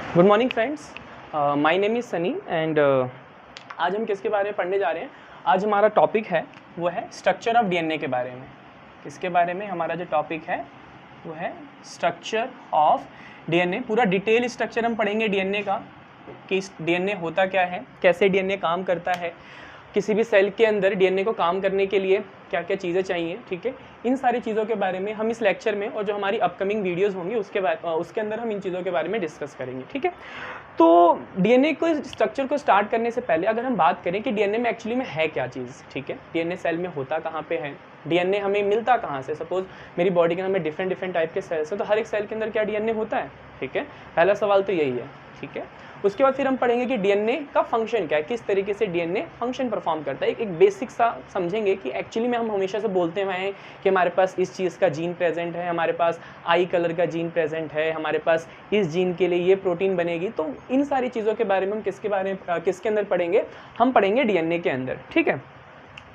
Good morning friends, my name is Sunny and आज हम किसके बारे में पढ़ने जा रहे हैं। आज हमारा टॉपिक है वो है स्ट्रक्चर ऑफ डीएनए के बारे में। इसके बारे में हमारा जो टॉपिक है वो है स्ट्रक्चर ऑफ डीएनए। पूरा डिटेल स्ट्रक्चर हम पढ़ेंगे डीएनए का, कि डीएनए होता क्या है, कैसे डीएनए काम करता है, किसी भी सेल के अंदर डीएनए को काम करने के लिए क्या क्या चीज़ें चाहिए। ठीक है, इन सारी चीज़ों के बारे में हम इस लेक्चर में और जो हमारी अपकमिंग वीडियोस होंगी उसके अंदर हम इन चीज़ों के बारे में डिस्कस करेंगे। ठीक है, तो डीएनए को स्ट्रक्चर को स्टार्ट करने से पहले अगर हम बात करें कि डीएनए में एक्चुअली में है क्या चीज़। ठीक है, डीएनए सेल में होता कहाँ पे है, डीएनए हमें मिलता कहाँ से। सपोज मेरी बॉडी के अंदर में डिफरेंट टाइप के सेल्स है, तो हर एक सेल के अंदर क्या डीएनए होता है। ठीक है, पहला सवाल तो यही है। ठीक है, उसके बाद फिर हम पढ़ेंगे कि डीएनए का फंक्शन क्या है, किस तरीके से डीएनए फंक्शन परफॉर्म करता है। एक बेसिक सा समझेंगे कि एक्चुअली में हम हमेशा से बोलते हुए हैं कि हमारे पास इस चीज़ का जीन प्रेजेंट है, हमारे पास आई कलर का जीन प्रेजेंट है, हमारे पास इस जीन के लिए ये प्रोटीन बनेगी। तो इन सारी चीज़ों के बारे में हम किसके अंदर पढ़ेंगे, हम पढ़ेंगे डीएनए के अंदर। ठीक है,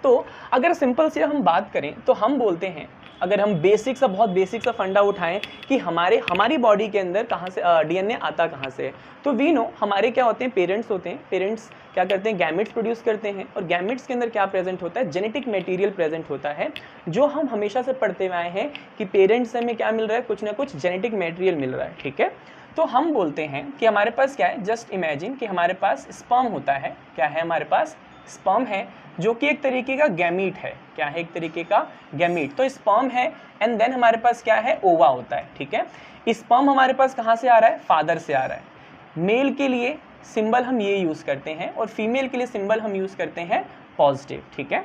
तो अगर सिंपल से हम बात करें तो हम बोलते हैं, अगर हम बहुत बेसिक सा फंडा उठाएं कि हमारी बॉडी के अंदर कहाँ से डीएनए आता कहाँ से है, तो वी नो हमारे क्या होते हैं, पेरेंट्स होते हैं। पेरेंट्स क्या करते हैं, गैमेट्स प्रोड्यूस करते हैं, और गैमेट्स के अंदर क्या प्रेजेंट होता है, जेनेटिक मटेरियल प्रेजेंट होता है, जो हम हमेशा से पढ़ते हुए आए हैं कि पेरेंट्स से हमें क्या मिल रहा है, कुछ ना कुछ जेनेटिक मटेरियल मिल रहा है। ठीक है, तो हम बोलते हैं कि हमारे पास क्या है, जस्ट इमेजिन कि हमारे पास स्पर्म होता है। क्या है, हमारे पास स्पर्म है जो कि एक तरीके का गैमीट है। क्या है, एक तरीके का गैमीट। तो स्पर्म है एंड देन हमारे पास क्या है, ओवा होता है। ठीक है, स्पर्म हमारे पास कहाँ से आ रहा है, फादर से आ रहा है। मेल के लिए सिंबल हम ये यूज़ करते हैं और फीमेल के लिए सिंबल हम यूज़ करते हैं पॉजिटिव। ठीक है,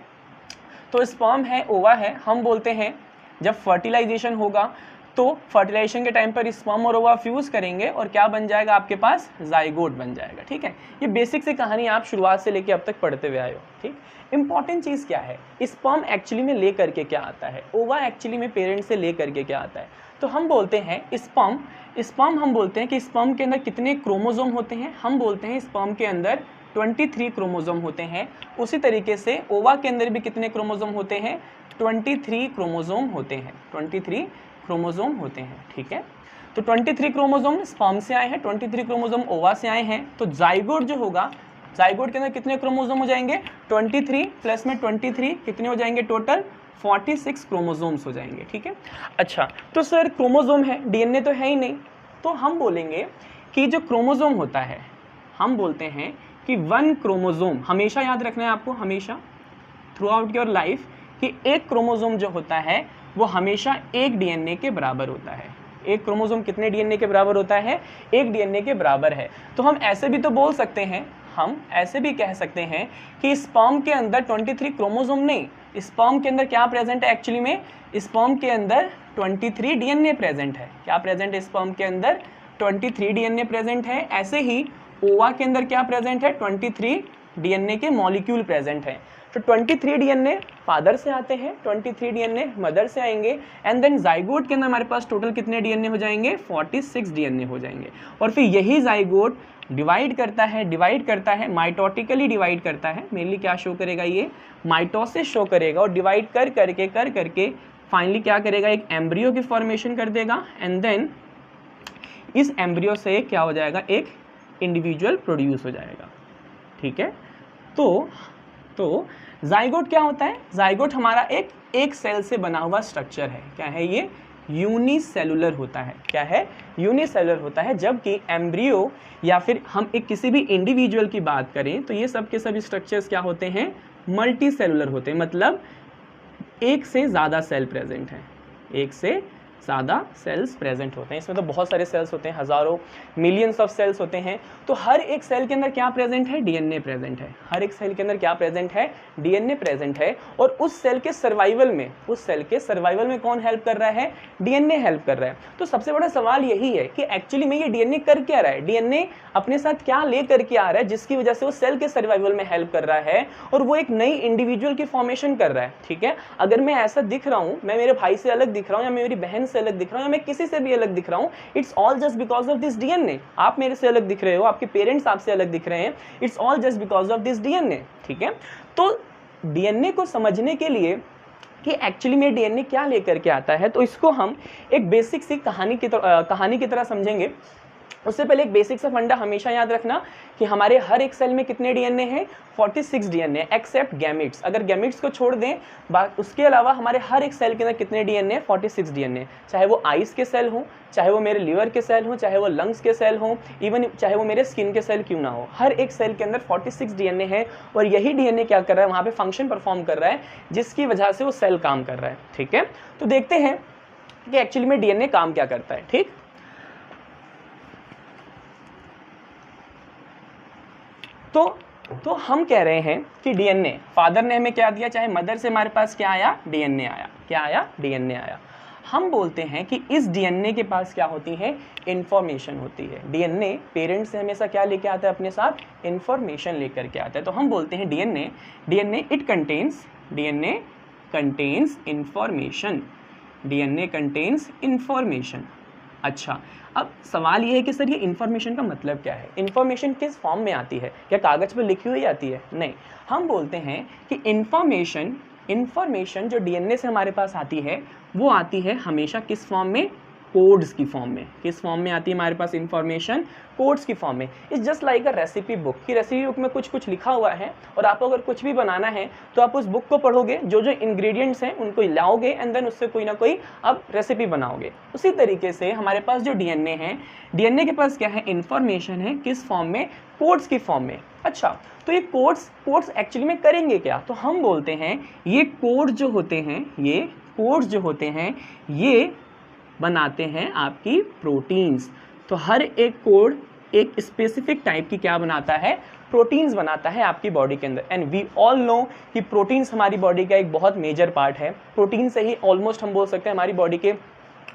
तो स्पर्म है, ओवा है। हम बोलते हैं जब फर्टिलाइजेशन होगा तो फर्टिलाइजेशन के टाइम पर स्पर्म और ओवा फ्यूज करेंगे और क्या बन जाएगा, आपके पास जाइगोट बन जाएगा। ठीक है, ये बेसिक सी कहानी आप शुरुआत से लेके अब तक पढ़ते हुए आए हो। ठीक, इंपॉर्टेंट चीज़ क्या है, स्पर्म एक्चुअली में ले करके क्या आता है, ओवा एक्चुअली में पेरेंट से ले करके क्या आता है। तो हम बोलते हैं स्पर्म हम बोलते हैं कि स्पर्म के अंदर कितने क्रोमोजोम होते हैं, हम बोलते हैं स्पर्म के अंदर 23 क्रोमोजोम होते हैं। उसी तरीके से ओवा के अंदर भी कितने क्रोमोजोम होते हैं, 23 क्रोमोजोम होते हैं, 23 क्रोमोजोम होते हैं। ठीक है, तो 23 क्रोमोजोम स्पर्म से आए हैं, 23 क्रोमोजोम ओवा से आए हैं। तो जाइगोट जो होगा, जाइगोट के अंदर कितने क्रोमोजोम हो जाएंगे, 23 प्लस में 23 कितने हो जाएंगे, टोटल 46 क्रोमोजोम्स हो जाएंगे। ठीक है, अच्छा तो सर क्रोमोजोम है, डीएनए तो है ही नहीं, तो हम बोलेंगे कि जो क्रोमोजोम होता है, हम बोलते हैं कि 1 क्रोमोजोम, हमेशा याद रखना है आपको, हमेशा थ्रू आउट योर लाइफ, कि एक क्रोमोजोम जो होता है वो हमेशा एक डीएनए के बराबर होता है। एक क्रोमोजोम कितने डीएनए के बराबर होता है, एक डीएनए के बराबर है। तो हम ऐसे भी तो बोल सकते हैं, हम ऐसे भी कह सकते हैं कि स्पर्म के अंदर 23 क्रोमोजोम नहीं, स्पर्म के अंदर क्या प्रेजेंट है, एक्चुअली में स्पर्म के अंदर 23 डीएनए प्रेजेंट है। क्या प्रेजेंट है, स्पर्म के अंदर 23 डीएनए प्रेजेंट है। ऐसे ही ओवा के अंदर क्या प्रेजेंट है, 23 डीएनए के मॉलिक्यूल प्रेजेंट है। तो 23 डीएनए फादर से आते हैं, 23 डीएनए मदर से आएंगे, एंड देन जाइगोट के अंदर हमारे पास टोटल कितने डीएनए हो जाएंगे, 46 डीएनए हो जाएंगे। और फिर यही जाइगोट डिवाइड करता है माइटोटिकली डिवाइड करता है। मेनली क्या शो करेगा, ये माइटोसिस शो करेगा, और डिवाइड कर करके फाइनली क्या करेगा, एक एम्ब्रियो की फॉर्मेशन कर देगा, एंड देन इस एम्ब्रियो से क्या हो जाएगा, एक इंडिविजुअल प्रोड्यूस हो जाएगा। ठीक है, तो जाइगोट क्या होता है, जाइगोट हमारा एक सेल से बना हुआ स्ट्रक्चर है। क्या है ये, यूनिसेलुलर होता है। क्या है, यूनिसेलुलर होता है। जबकि एम्ब्रियो या फिर हम एक किसी भी इंडिविजुअल की बात करें तो ये सब के सब स्ट्रक्चर्स क्या होते हैं, मल्टी सेलुलर होते हैं। मतलब एक से ज़्यादा सेल प्रेजेंट है, एक से ज़्यादा सेल्स प्रेजेंट होते हैं। इसमें तो बहुत सारे सेल्स होते हैं, हज़ारों मिलियंस ऑफ सेल्स होते हैं। तो हर एक सेल के अंदर क्या प्रेजेंट है, डीएनए प्रेजेंट है। हर एक सेल के अंदर क्या प्रेजेंट है, डीएनए प्रेजेंट है। और उस सेल के सर्वाइवल में कौन हेल्प कर रहा है, डीएनए हेल्प कर रहा है। तो सबसे बड़ा सवाल यही है कि एक्चुअली में ये डीएनए कर क्या रहा है, डीएनए अपने साथ क्या ले करके आ रहा है जिसकी वजह से वो सेल के सर्वाइवल में हेल्प कर रहा है और वो एक नई इंडिविजुअल की फॉर्मेशन कर रहा है। ठीक है, अगर मैं ऐसा दिख रहा हूँ, मैं मेरे भाई से अलग दिख रहा हूँ, या मेरी बहन से अलग दिख रहा हूँ, या मैं किसी से भी अलग दिख रहा हूँ, it's all just because of this DNA. आप मेरे से अलग दिख रहे हो, आपके पेरेंट्स आपसे अलग दिख रहे हैं, it's all just because of this DNA. ठीक है, तो डीएनए को समझने के लिए कि एक्चुअली में डीएनए क्या लेकर के आता है, तो इसको हम एक बेसिक सी कहानी की तरह समझेंगे। उससे पहले एक बेसिक सा फंडा हमेशा याद रखना कि हमारे हर एक सेल में कितने डीएनए हैं, 46 डीएनए एक्सेप्ट गैमेट्स। अगर गैमेट्स को छोड़ दें, उसके अलावा हमारे हर एक सेल के अंदर कितने डीएनए, 46 डीएनए। चाहे वो आइस के सेल हो, चाहे वो मेरे लीवर के सेल हो, चाहे वो लंग्स के सेल हो, इवन चाहे वो मेरे स्किन के सेल क्यों ना हो, हर एक सेल के अंदर 46 डीएनए है। और यही डीएनए क्या कर रहा है, वहाँ पे फंक्शन परफॉर्म कर रहा है, जिसकी वजह से वो सेल काम कर रहा है। ठीक है, तो देखते हैं कि एक्चुअली में डीएनए काम क्या करता है। ठीक, तो हम कह रहे हैं कि डीएनए, फादर ने हमें क्या दिया, चाहे मदर से हमारे पास क्या आया, डीएनए आया। क्या आया, डीएनए आया। हम बोलते हैं कि इस डीएनए के पास क्या होती है, इंफॉर्मेशन होती है। डीएनए पेरेंट्स से हमेशा क्या लेके आता है, अपने साथ इंफॉर्मेशन लेकर के आता है। तो हम बोलते हैं DNA it contains, DNA contains information, DNA contains information. अच्छा, अब सवाल ये है कि सर ये इन्फॉर्मेशन का मतलब क्या है, इन्फॉर्मेशन किस फॉर्म में आती है, क्या कागज पर लिखी हुई आती है? नहीं, हम बोलते हैं कि इन्फॉर्मेशन जो डीएनए से हमारे पास आती है, वो आती है हमेशा किस फॉर्म में, कोड्स की फॉर्म में। किस फॉर्म में आती है हमारे पास इन्फॉर्मेशन, कोड्स की फॉर्म में। It's just like a recipe book, की रेसिपी बुक में कुछ लिखा हुआ है, और आपको अगर कुछ भी बनाना है तो आप उस बुक को पढ़ोगे, जो इंग्रेडिएंट्स हैं उनको लाओगे, एंड देन उससे कोई ना कोई आप रेसिपी बनाओगे। उसी तरीके से हमारे पास जो डीएनए है, डीएनए के पास क्या है, इन्फॉर्मेशन है, किस फॉर्म में, कोड्स की फॉर्म में। अच्छा, तो ये कोड्स एक्चुअली में करेंगे क्या, तो हम बोलते हैं ये कोड जो होते हैं, ये कोड्स जो होते हैं, ये बनाते हैं आपकी प्रोटीन्स। तो हर एक कोड एक स्पेसिफिक टाइप की क्या बनाता है, प्रोटीन्स बनाता है आपकी बॉडी के अंदर। एंड वी ऑल नो कि प्रोटीन्स हमारी बॉडी का एक बहुत मेजर पार्ट है। प्रोटीन से ही ऑलमोस्ट हम बोल सकते हैं हमारी बॉडी के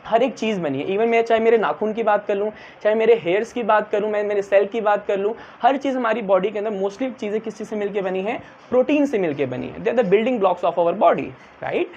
हर एक चीज़ बनी है। इवन मैं चाहे मेरे नाखून की बात कर लूँ, चाहे मेरे हेयर्स की बात करूँ, मैं मेरे सेल की बात कर लूँ, हर चीज़ हमारी बॉडी के अंदर मोस्टली चीज़ें किस चीज़ से मिलकर बनी है, प्रोटीन से मिलकर बनी है। They are the building blocks of our body, right.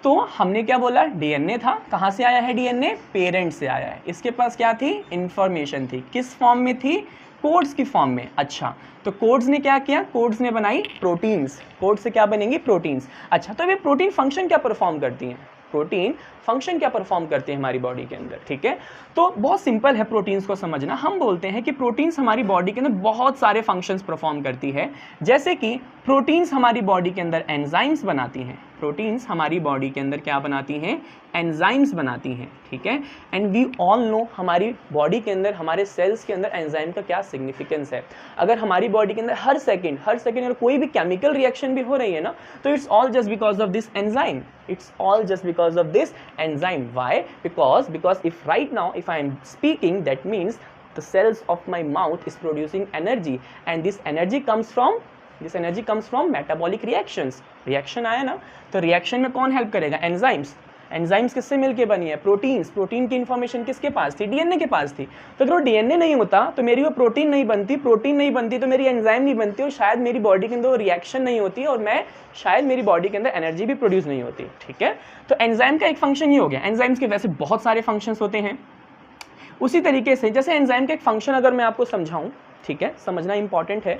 तो हमने क्या बोला, डीएनए था, कहाँ से आया है डीएनए, पेरेंट से आया है। इसके पास क्या थी, इंफॉर्मेशन थी, किस फॉर्म में थी, कोड्स की फॉर्म में। अच्छा, तो कोड्स ने क्या किया, कोड्स ने बनाई प्रोटीन्स। कोड से क्या बनेंगी, प्रोटीन्स। अच्छा, तो ये प्रोटीन फंक्शन क्या परफॉर्म करती हैं, प्रोटीन फंक्शन क्या परफॉर्म करते हैं हमारी बॉडी के अंदर। ठीक है, तो बहुत सिंपल है प्रोटीन्स को समझना। हम बोलते हैं कि प्रोटीन्स हमारी बॉडी के अंदर बहुत सारे फंक्शंस परफॉर्म करती है। जैसे कि प्रोटीन्स हमारी बॉडी के अंदर एंजाइम्स बनाती हैं, प्रोटीन्स हमारी बॉडी के अंदर क्या बनाती हैं, एंजाइम्स बनाती हैं। ठीक है, एंड वी ऑल नो हमारी बॉडी के अंदर, हमारे सेल्स के अंदर एंजाइम का क्या सिग्निफिकेंस है। अगर हमारी बॉडी के अंदर हर सेकंड अगर कोई भी केमिकल रिएक्शन भी हो रही है ना, तो it's all just because of this enzyme, it's all just because of this enzyme. Why? Because if right now if I am speaking, that means the cells of my mouth is producing energy, and this energy comes from metabolic reactions. reaction आया ना, तो reaction में कौन help करेगा, enzymes। Enzymes किससे मिलके बनी है, प्रोटीन्स। प्रोटीन की इन्फॉर्मेशन किसके पास थी, डीएनए के पास थी। तो अगर वो डीएनए नहीं होता तो मेरी वो प्रोटीन नहीं बनती, प्रोटीन नहीं बनती तो मेरी एंजाइम नहीं बनती, और शायद मेरी बॉडी के अंदर रिएक्शन नहीं होती, और मैं शायद मेरी बॉडी के अंदर एनर्जी भी प्रोड्यूस नहीं होती। ठीक है, तो एंजाइम का एक फंक्शन ही हो गया। एंजाइम्स के वैसे बहुत सारे फंक्शंस होते हैं। उसी तरीके से जैसे एंजाइम का एक फंक्शन अगर मैं आपको समझाऊं, ठीक है, समझना इंपॉर्टेंट है,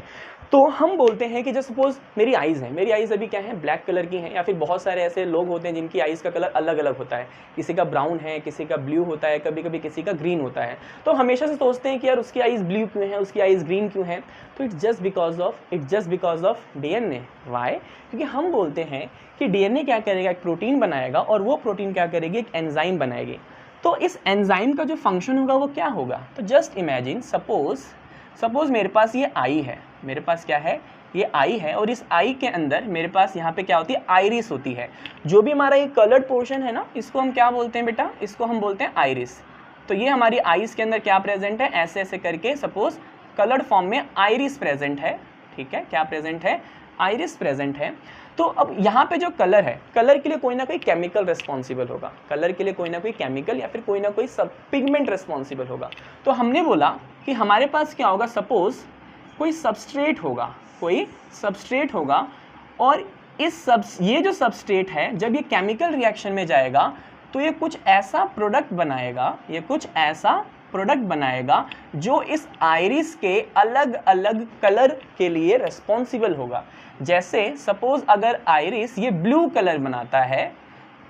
तो हम बोलते हैं कि जैसे सपोज मेरी आइज़ है, मेरी आइज़ अभी क्या है, ब्लैक कलर की हैं, या फिर बहुत सारे ऐसे लोग होते हैं जिनकी आइज़ का कलर अलग अलग होता है, किसी का ब्राउन है, किसी का ब्लू होता है, कभी कभी किसी का ग्रीन होता है। तो हमेशा से सोचते हैं कि यार उसकी आइज़ ब्लू क्यों है, उसकी आइज़ ग्रीन क्यों है, तो it's just because of DNA. Why? क्योंकि हम बोलते हैं कि डीएनए क्या करेगा, एक प्रोटीन बनाएगा, और वो प्रोटीन क्या करेगी, एक एंजाइम बनाएगी। तो इस एंजाइम का जो फंक्शन होगा वो क्या होगा, तो जस्ट इमेजिन, सपोज मेरे पास ये आई है, मेरे पास क्या है, ये आई है, और इस आई के अंदर मेरे पास यहाँ पे क्या होती है, आइरिस होती है। जो भी हमारा ये कलर्ड पोर्शन है ना, इसको हम क्या बोलते हैं बेटा, इसको हम बोलते हैं आइरिस। तो ये हमारी आइस के अंदर क्या प्रेजेंट है, ऐसे ऐसे करके सपोज कलर्ड फॉर्म में आइरिस प्रेजेंट है। ठीक है, क्या प्रेजेंट है, आइरिस प्रेजेंट है। तो अब यहाँ पे जो कलर है, कलर के लिए कोई ना कोई केमिकल रिस्पॉन्सिबल होगा, कलर के लिए कोई ना कोई केमिकल या फिर कोई ना कोई सब पिगमेंट रिस्पॉन्सिबल होगा। तो हमने बोला कि हमारे पास क्या होगा, सपोज कोई सबस्ट्रेट होगा, और ये जो सबस्ट्रेट है, जब ये केमिकल रिएक्शन में जाएगा तो ये कुछ ऐसा प्रोडक्ट बनाएगा जो इस आइरिस के अलग अलग कलर के लिए रिस्पॉन्सिबल होगा। जैसे सपोज अगर आइरिस ये ब्लू कलर बनाता है,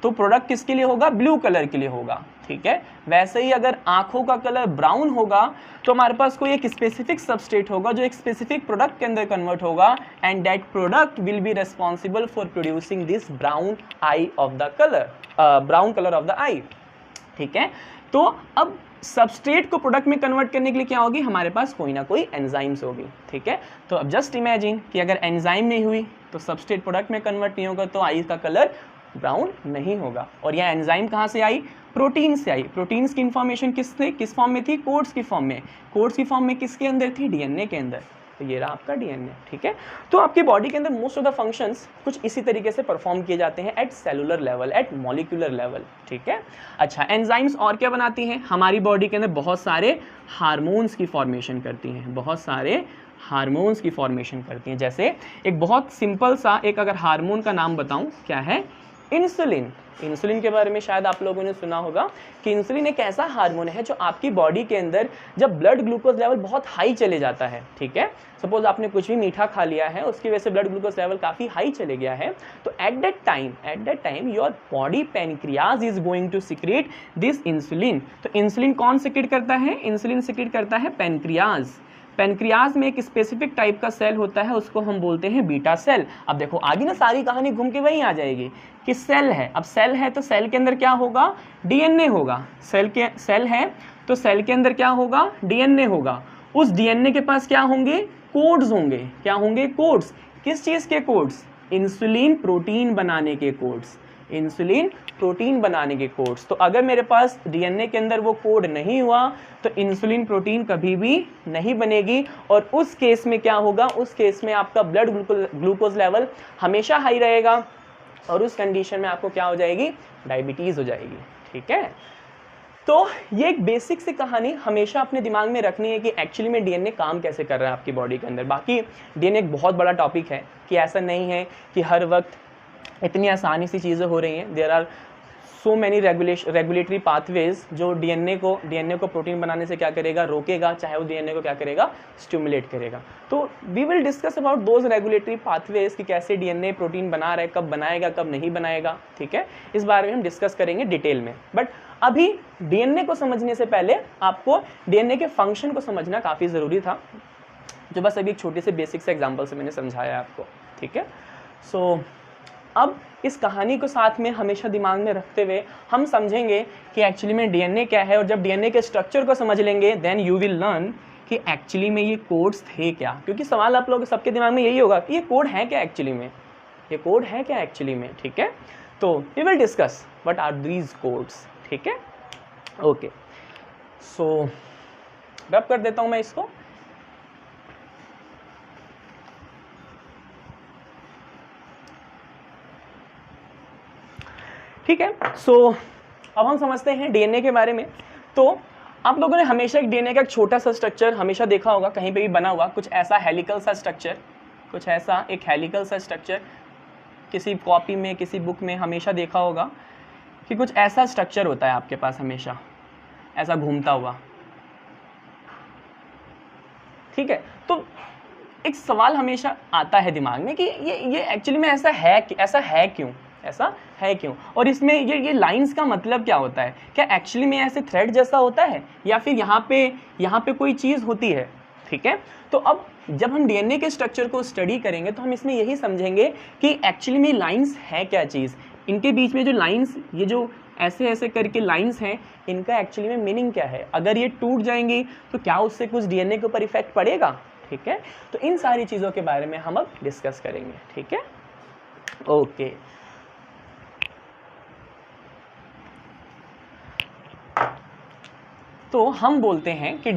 तो प्रोडक्ट किसके लिए होगा, ब्लू कलर के लिए होगा। ठीक है। वैसे ही अगर आंखों का कलर ब्राउन होगा तो हमारे पास कोई एक स्पेसिफिक सबस्ट्रेट होगा जो एक स्पेसिफिक प्रोडक्ट के अंदर कन्वर्ट होगा, and that product will be responsible for producing this brown eye of the colour, brown colour of the eye, ठीक है। तो अब सबस्ट्रेट को प्रोडक्ट में कन्वर्ट करने के लिए क्या होगी, हमारे पास कोई ना कोई एंजाइम्स होगी, ठीक है। तो अब जस्ट इमेजिन कि अगर एंजाइम नहीं हुई तो सबस्ट्रेट प्रोडक्ट में कन्वर्ट नहीं होगा, तो आई का कलर ब्राउन नहीं होगा। और यह एंजाइम कहाँ से आई, प्रोटीन से आई। प्रोटीन्स की इंफॉर्मेशन किस फॉर्म में थी, कोड्स की फॉर्म में। कोड्स की फॉर्म में किसके अंदर थी, डीएनए के अंदर। तो ये रहा आपका डीएनए, ठीक है। तो आपकी बॉडी के अंदर मोस्ट ऑफ द फंक्शंस कुछ इसी तरीके से परफॉर्म किए जाते हैं at cellular level, at molecular level, ठीक है। अच्छा, एंजाइम्स और क्या बनाती हैं, हमारी बॉडी के अंदर बहुत सारे हार्मोन्स की फॉर्मेशन करती हैं, बहुत सारे हार्मोन्स की फॉर्मेशन करती हैं। जैसे एक बहुत सिंपल सा एक अगर हार्मोन का नाम बताऊं, क्या है, इंसुलिन। इंसुलिन के बारे में शायद आप लोगों ने सुना होगा कि इंसुलिन एक ऐसा हार्मोन है जो आपकी बॉडी के अंदर जब ब्लड ग्लूकोज लेवल बहुत हाई चले जाता है, ठीक है, सपोज आपने कुछ भी मीठा खा लिया है, उसकी वजह से ब्लड ग्लूकोज लेवल काफी हाई चले गया है, तो at that time your body pancreas is going to secrete this insulin. तो इंसुलिन कौन सिक्रेट करता है, इंसुलिन सिक्रेट करता है पैनक्रियाज। पैनक्रियाज में एक स्पेसिफिक टाइप का सेल होता है, उसको हम बोलते हैं बीटा सेल। अब देखो आगे ना सारी कहानी घूम के वहीं आ जाएगी कि सेल है। अब सेल है तो सेल के अंदर क्या होगा, डीएनए होगा। सेल है तो सेल के अंदर क्या होगा, डीएनए होगा। उस डीएनए के पास क्या होंगे, कोड्स होंगे। क्या होंगे, कोड्स। किस चीज के कोड्स, इंसुलिन प्रोटीन बनाने के कोड्स, इंसुलिन प्रोटीन बनाने के कोड्स। तो अगर मेरे पास डीएनए के अंदर वो कोड नहीं हुआ तो इंसुलिन प्रोटीन कभी भी नहीं बनेगी, और उस केस में क्या होगा, उस केस में आपका ब्लड ग्लूकोज लेवल हमेशा हाई रहेगा, और उस कंडीशन में आपको क्या हो जाएगी, डायबिटीज हो जाएगी, ठीक है। तो ये एक बेसिक सी कहानी हमेशा अपने दिमाग में रखनी है कि एक्चुअली में डीएनए काम कैसे कर रहा है आपकी बॉडी के अंदर। बाकी डीएनए एक बहुत बड़ा टॉपिक है कि ऐसा नहीं है कि हर वक्त इतनी आसानी सी चीज़ें हो रही हैं। There are so many regulatory pathways जो डीएनए को प्रोटीन बनाने से क्या करेगा, रोकेगा, चाहे वो डीएनए को क्या करेगा, स्टिमुलेट करेगा। तो we will discuss about those regulatory pathways कि कैसे डीएनए प्रोटीन बना रहा है, कब बनाएगा, कब नहीं बनाएगा, ठीक है। इस बारे में हम डिस्कस करेंगे डिटेल में। बट अभी डीएनए को समझने से पहले आपको डीएनए के फंक्शन को समझना काफ़ी ज़रूरी था, जो बस अभी एक छोटे से बेसिक से एग्जाम्पल से मैंने समझाया आपको, ठीक है। सो अब इस कहानी को साथ में हमेशा दिमाग में रखते हुए हम समझेंगे कि एक्चुअली में डीएनए क्या है, और जब डीएनए के स्ट्रक्चर को समझ लेंगे देन यू विल लर्न कि एक्चुअली में ये कोड्स थे क्या। क्योंकि सवाल आप लोग सबके दिमाग में यही होगा कि ये कोड है क्या एक्चुअली में, ये कोड है क्या एक्चुअली में, ठीक है। तो we will discuss what are these codes, ठीक है। ओके, सो रब कर देता हूँ मैं इसको। ठीक है, सो अब हम समझते हैं डीएनए के बारे में। तो आप लोगों ने हमेशा एक डीएनए का एक छोटा सा स्ट्रक्चर हमेशा देखा होगा, कहीं पे भी बना हुआ कुछ ऐसा हेलिकल सा स्ट्रक्चर, कुछ ऐसा एक हेलिकल सा स्ट्रक्चर किसी कॉपी में, किसी बुक में हमेशा देखा होगा कि कुछ ऐसा स्ट्रक्चर होता है आपके पास हमेशा ऐसा घूमता हुआ, ठीक है। तो एक सवाल हमेशा आता है दिमाग में कि ये एक्चुअली में ऐसा है क्यों, और इसमें ये लाइंस का मतलब क्या होता है, क्या एक्चुअली में ऐसे थ्रेड जैसा होता है या फिर यहाँ पे कोई चीज़ होती है, ठीक है। तो अब जब हम डीएनए के स्ट्रक्चर को स्टडी करेंगे तो हम इसमें यही समझेंगे कि एक्चुअली में लाइंस है क्या चीज़, इनके बीच में जो लाइंस, ये जो ऐसे ऐसे करके लाइंस हैं, इनका एक्चुअली में मीनिंग क्या है। अगर ये टूट जाएंगी तो क्या उससे कुछ डीएनए के ऊपर इफेक्ट पड़ेगा, ठीक है। तो इन सारी चीज़ों के बारे में हम अब डिस्कस करेंगे, ठीक है। ओके, तो हम बोलते हैं कि